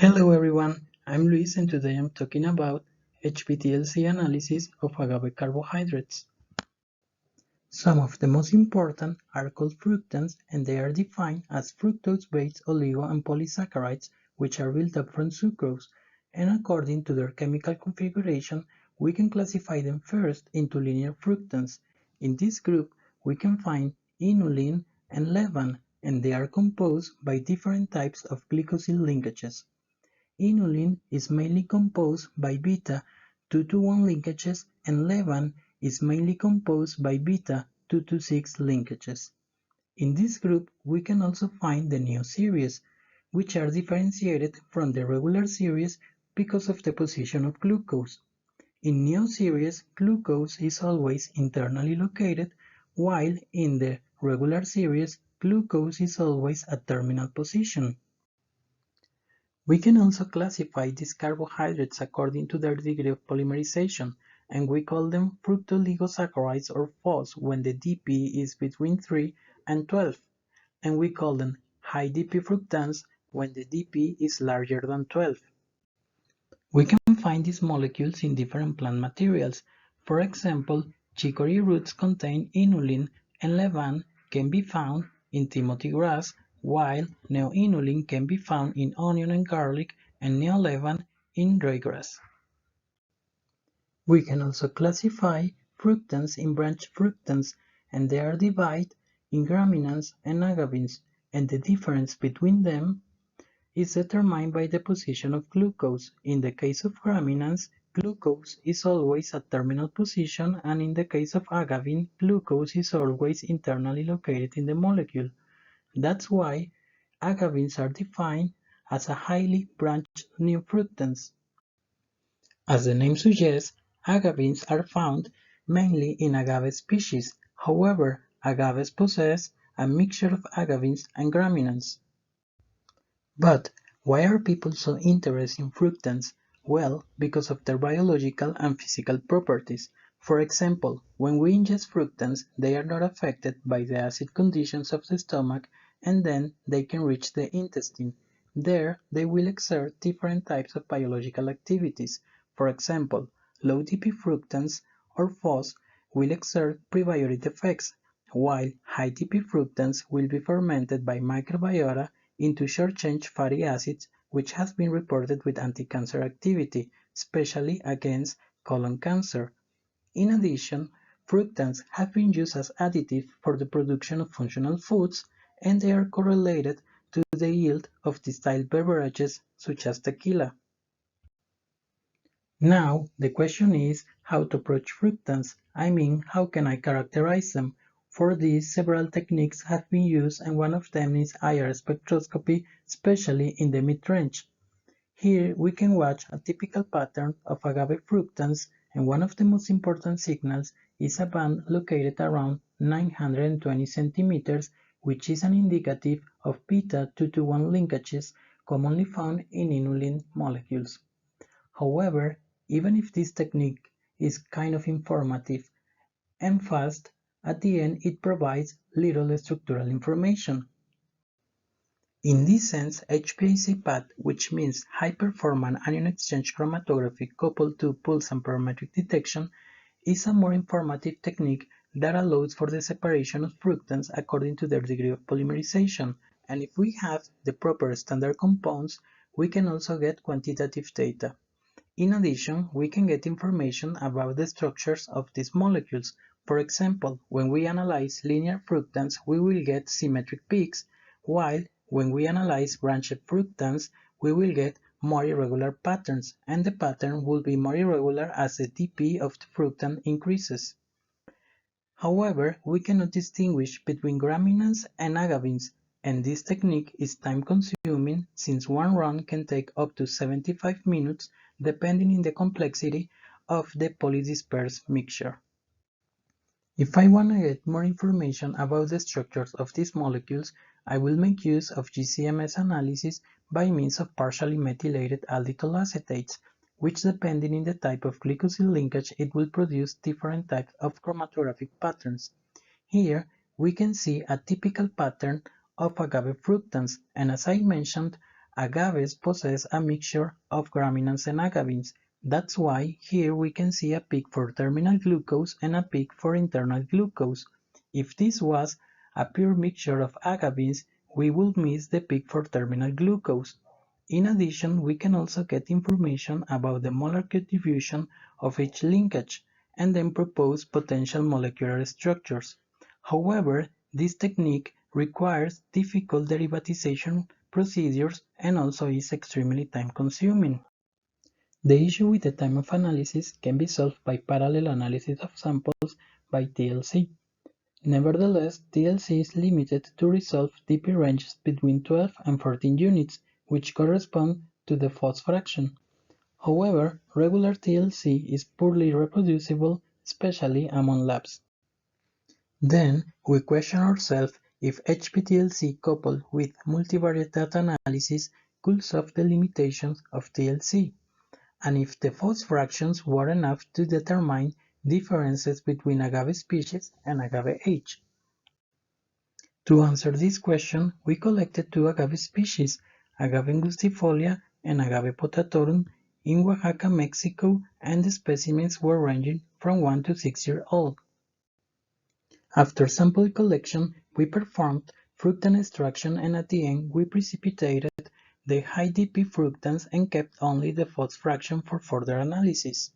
Hello everyone, I'm Luis and today I'm talking about HPTLC analysis of agave carbohydrates. Some of the most important are called fructans and they are defined as fructose-based oligo and polysaccharides which are built up from sucrose, and according to their chemical configuration we can classify them first into linear fructans. In this group we can find inulin and levain and they are composed by different types of glycosyl linkages. Inulin is mainly composed by beta 2-1 linkages and levain is mainly composed by beta 2-6 linkages. In this group we can also find the neo series, which are differentiated from the regular series because of the position of glucose. In neo series, glucose is always internally located, while in the regular series, glucose is always at terminal position. We can also classify these carbohydrates according to their degree of polymerization, and we call them fructooligosaccharides or aFOS when the dP is between 3 and 12, and we call them high dP fructans when the dP is larger than 12. We can find these molecules in different plant materials. For example, chicory roots contain inulin and levain can be found in Timothy grass, while neoinulin can be found in onion and garlic and neolevain in ryegrass. We can also classify fructans in branch fructans, and they are divided in gramineans and agavines, and the difference between them is determined by the position of glucose. In the case of gramineans, glucose is always at terminal position, and in the case of agavine, glucose is always internally located in the molecule. That's why agavines are defined as a highly branched new fructans. As the name suggests, agavines are found mainly in agave species. However, agaves possess a mixture of agavines and gramineans. But why are people so interested in fructans? Well, because of their biological and physical properties. For example, when we ingest fructans, they are not affected by the acid conditions of the stomach and then they can reach the intestine. There, they will exert different types of biological activities. For example, low dP fructans or aFOS will exert prebiotic effects, while high dP fructans will be fermented by microbiota into short-chain fatty acids, which has been reported with anti-cancer activity, especially against colon cancer. In addition, fructans have been used as additive for the production of functional foods, and they are correlated to the yield of distilled beverages such as tequila. Now, the question is how to approach fructans. How can I characterize them? For this, several techniques have been used and one of them is IR spectroscopy, especially in the mid-range. Here we can watch a typical pattern of agave fructans, and one of the most important signals is a band located around 920 centimeters, which is an indicative of beta 2-1 linkages commonly found in inulin molecules. However, even if this technique is kind of informative and fast, at the end it provides little structural information. In this sense, HPLC path, which means high-performance anion exchange chromatography coupled to pulse and parametric detection, is a more informative technique that allows for the separation of fructans according to their degree of polymerization, and if we have the proper standard compounds, we can also get quantitative data. In addition, we can get information about the structures of these molecules. For example, when we analyze linear fructans, we will get symmetric peaks, while when we analyze branched fructans, we will get more irregular patterns, and the pattern will be more irregular as the dP of the fructan increases. However, we cannot distinguish between gramineans and agavines, and this technique is time-consuming since one run can take up to 75 minutes depending on the complexity of the polydispersed mixture. If I want to get more information about the structures of these molecules, I will make use of GCMS analysis by means of partially methylated aldehyde acetates, which depending on the type of glycosyl linkage it will produce different types of chromatographic patterns. Here we can see a typical pattern of agave fructans, and as I mentioned, agaves possess a mixture of graminans and agavins. That's why here we can see a peak for terminal glucose and a peak for internal glucose. If this was a pure mixture of agavins, we would miss the peak for terminal glucose. In addition, we can also get information about the molar distribution of each linkage, and then propose potential molecular structures. However, this technique requires difficult derivatization procedures and also is extremely time-consuming. The issue with the time of analysis can be solved by parallel analysis of samples by TLC. Nevertheless, TLC is limited to resolve dp ranges between 12 and 14 units, which correspond to the aFOS fraction. However, regular TLC is poorly reproducible, especially among labs. Then, we question ourselves if HPTLC coupled with multivariate data analysis could solve the limitations of TLC, and if the aFOS fractions were enough to determine differences between agave species and agave age. To answer this question, we collected two agave species, agave angustifolia and agave potatorum, in Oaxaca, Mexico, and the specimens were ranging from 1 to 6 years old. After sample collection, we performed fructan extraction, and at the end we precipitated the high dp fructans and kept only the aFOS fraction for further analysis.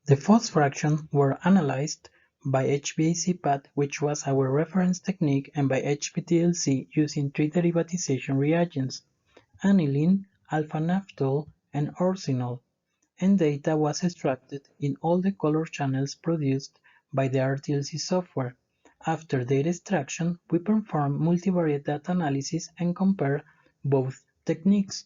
The aFOS fraction were analyzed by HPAC-PAT, which was our reference technique, and by HPTLC using three derivatization reagents, aniline, alpha-naphthol, and orcinol, and data was extracted in all the color channels produced by the RTLC software. After data extraction, we perform multivariate data analysis and compare both techniques.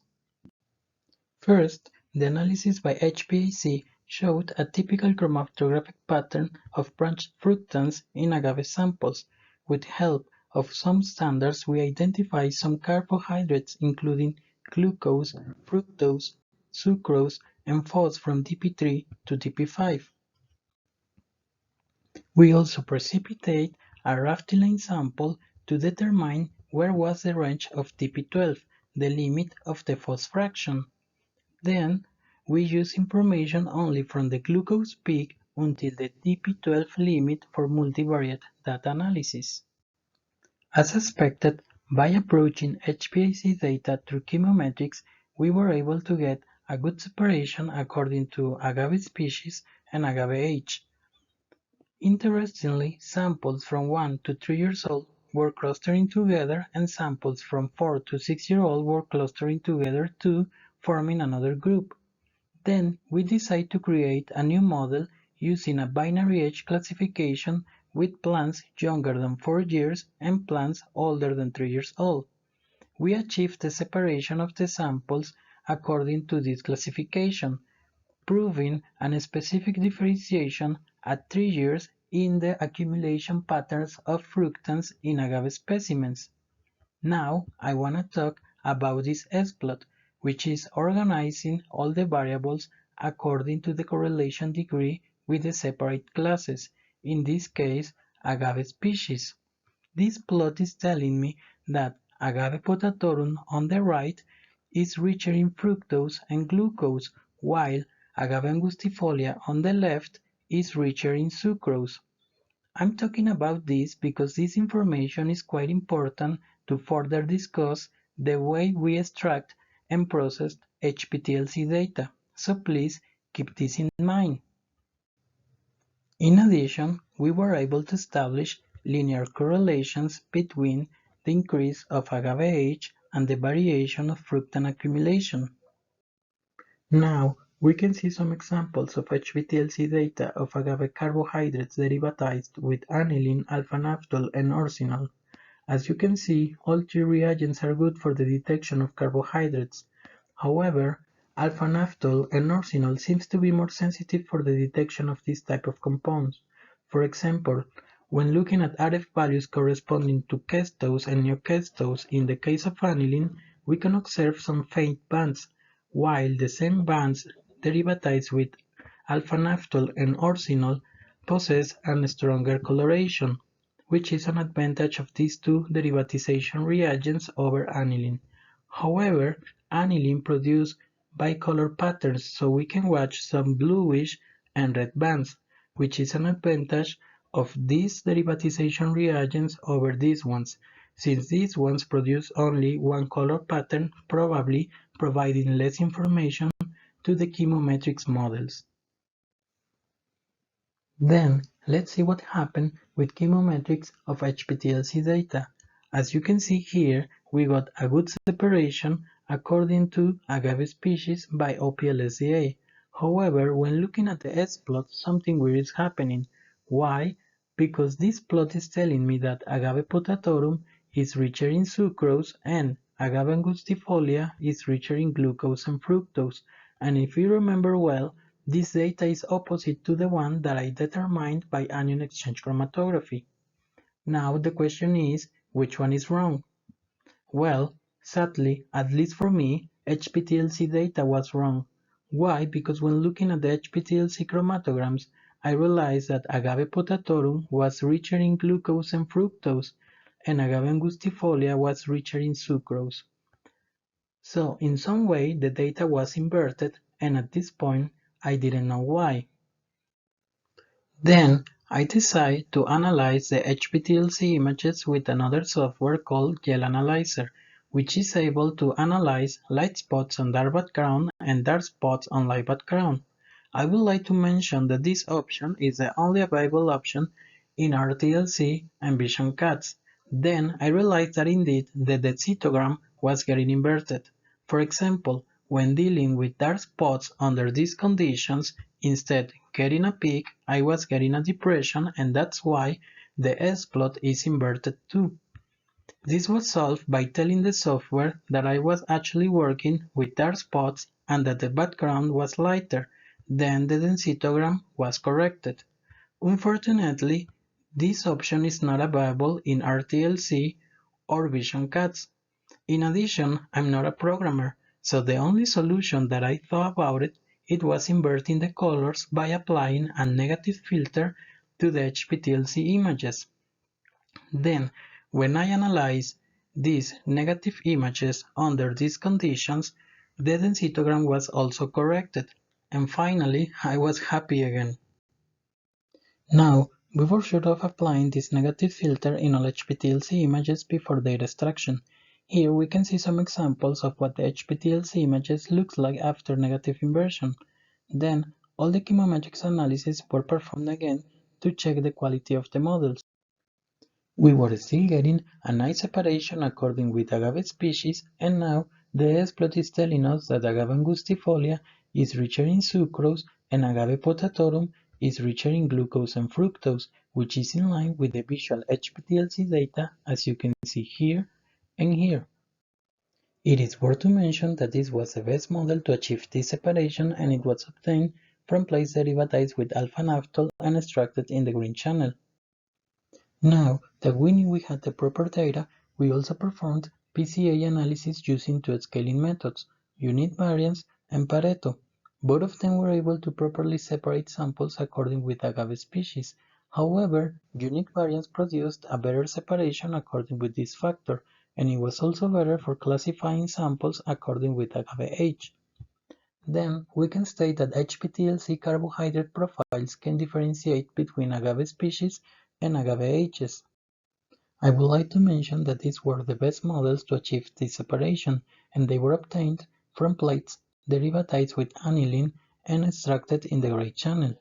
First, the analysis by HPAC showed a typical chromatographic pattern of branched fructans in agave samples. With help of some standards, we identified some carbohydrates including glucose, fructose, sucrose, and aFOS from dp3 to dp5. We also precipitate a rafting sample to determine where was the range of dp12, the limit of the aFOS fraction. Then, we use information only from the glucose peak until the dp12 limit for multivariate data analysis. As expected, by approaching HPAC data through chemometrics, we were able to get a good separation according to agave species and agave age. Interestingly, samples from 1 to 3 years old were clustering together, and samples from 4 to 6 years old were clustering together too, forming another group. Then we decide to create a new model using a binary age classification with plants younger than 4 years and plants older than 3 years old. We achieved the separation of the samples according to this classification, proving a specific differentiation at 3 years in the accumulation patterns of fructans in agave specimens. Now I want to talk about this S-plot, which is organizing all the variables according to the correlation degree with the separate classes, in this case agave species. This plot is telling me that agave potatorum on the right is richer in fructose and glucose, while agave angustifolia on the left is richer in sucrose. I'm talking about this because this information is quite important to further discuss the way we extract and process HPTLC data, so please keep this in mind. In addition, we were able to establish linear correlations between the increase of agave age and the variation of fructan accumulation. Now, we can see some examples of HPTLC data of agave carbohydrates derivatized with aniline, alpha-naphthol, and orcinol. As you can see, all three reagents are good for the detection of carbohydrates. However, alpha-naphthol and orcinol seems to be more sensitive for the detection of this type of compounds. For example, when looking at RF values corresponding to kestose and neokestose in the case of aniline, we can observe some faint bands, while the same bands derivatized with alpha-naphthol and orcinol possess a stronger coloration, which is an advantage of these two derivatization reagents over aniline. However, aniline produces bicolor patterns, so we can watch some bluish and red bands, which is an advantage of these derivatization reagents over these ones, since these ones produce only one color pattern, probably providing less information to the chemometrics models. Then, let's see what happened with chemometrics of HPTLC data. As you can see here, we got a good separation according to agave species by OPLSDA. However, when looking at the S-plot, something weird is happening. Why? Because this plot is telling me that agave potatorum is richer in sucrose and agave angustifolia is richer in glucose and fructose. And if you remember well, this data is opposite to the one that I determined by anion exchange chromatography. Now the question is, which one is wrong? Well, sadly, at least for me, HPTLC data was wrong. Why? Because when looking at the HPTLC chromatograms, I realized that agave potatorum was richer in glucose and fructose, and agave angustifolia was richer in sucrose. So in some way the data was inverted, and at this point I didn't know why. Then I decided to analyze the HPTLC images with another software called Gel Analyzer, which is able to analyze light spots on dark background and dark spots on light background. I would like to mention that this option is the only available option in RTLC and Vision Cats. Then I realized that indeed the densitogram was getting inverted. For example, when dealing with dark spots under these conditions, instead getting a peak, I was getting a depression, and that's why the S-plot is inverted too. This was solved by telling the software that I was actually working with dark spots and that the background was lighter. Then the densitogram was corrected. Unfortunately, this option is not available in RTLC or Vision Cats. In addition, I'm not a programmer, so the only solution that I thought about it was inverting the colors by applying a negative filter to the HPTLC images. Then, when I analyzed these negative images under these conditions, the densitogram was also corrected, and finally I was happy again. Now, we were sure of applying this negative filter in all HPTLC images before their extraction. Here we can see some examples of what the HPTLC images looks like after negative inversion. Then, all the chemometrics analyses were performed again to check the quality of the models. We were still getting a nice separation according with agave species, and now the S-plot is telling us that agave angustifolia is richer in sucrose and agave potatorum is richer in glucose and fructose, which is in line with the visual HPTLC data as you can see here and here. It is worth to mention that this was the best model to achieve this separation, and it was obtained from place derivatized with alpha-naphthol and extracted in the green channel. Now that we knew we had the proper data, we also performed PCA analysis using two scaling methods, unit variance and Pareto. Both of them were able to properly separate samples according with agave species. However, unit variance produced a better separation according with this factor, and it was also better for classifying samples according with agave age. Then we can state that HPTLC carbohydrate profiles can differentiate between agave species and agave ages. I would like to mention that these were the best models to achieve this separation, and they were obtained from plates derivatized with aniline and extracted in the gray channel.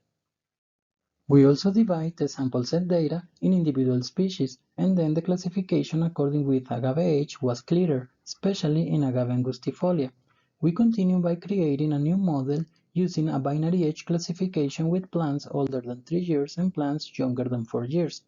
We also divide the sample set data in individual species, and then the classification according with agave age was clearer, especially in agave angustifolia. We continue by creating a new model using a binary age classification with plants older than 3 years and plants younger than 4 years.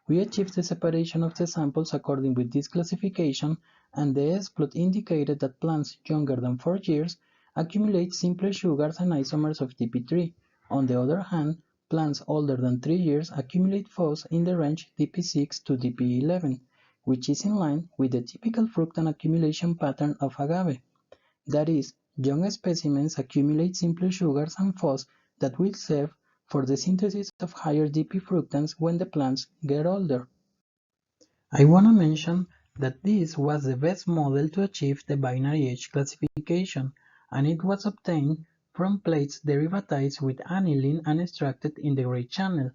We achieved the separation of the samples according with this classification, and the S-plot indicated that plants younger than 4 years accumulate simpler sugars and isomers of DP3. On the other hand, plants older than 3 years accumulate FOS in the range DP6 to DP11, which is in line with the typical fructan accumulation pattern of agave. That is, young specimens accumulate simpler sugars and FOS that will serve for the synthesis of higher DP fructans when the plants get older. I want to mention that this was the best model to achieve the binary age classification, and it was obtained from plates derivatized with aniline and extracted in the gray channel.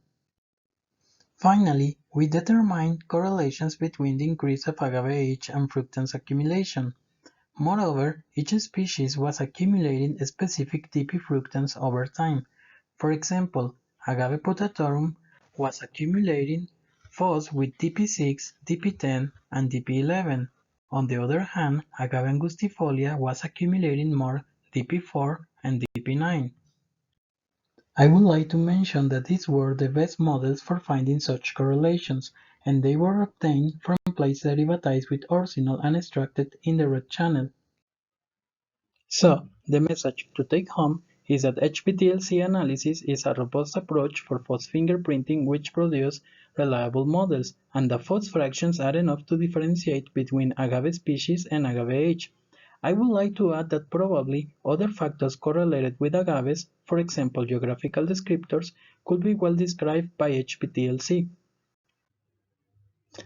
Finally, we determined correlations between the increase of agave age and fructans accumulation. Moreover, each species was accumulating specific TP fructans over time. For example, agave putatorum was accumulating FOS with TP6, TP10, and TP11. On the other hand, agave angustifolia was accumulating more TP4 and TP9. I would like to mention that these were the best models for finding such correlations, and they were obtained from plates derivatized with orsinol and extracted in the red channel. So, the message to take home is that HPTLC analysis is a robust approach for FOS fingerprinting which produces reliable models, and the FOS fractions are enough to differentiate between agave species and agave age. I would like to add that probably other factors correlated with agaves, for example geographical descriptors, could be well described by HPTLC.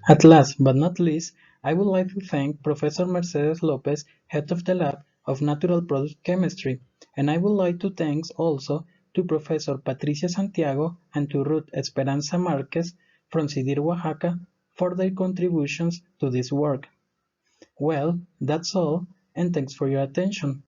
At last but not least, I would like to thank Professor Mercedes Lopez, head of the Lab of Natural Product Chemistry, and I would like to thank also to Professor Patricia Santiago and to Ruth Esperanza Marquez from CIDIR Oaxaca for their contributions to this work. Well, that's all, and thanks for your attention.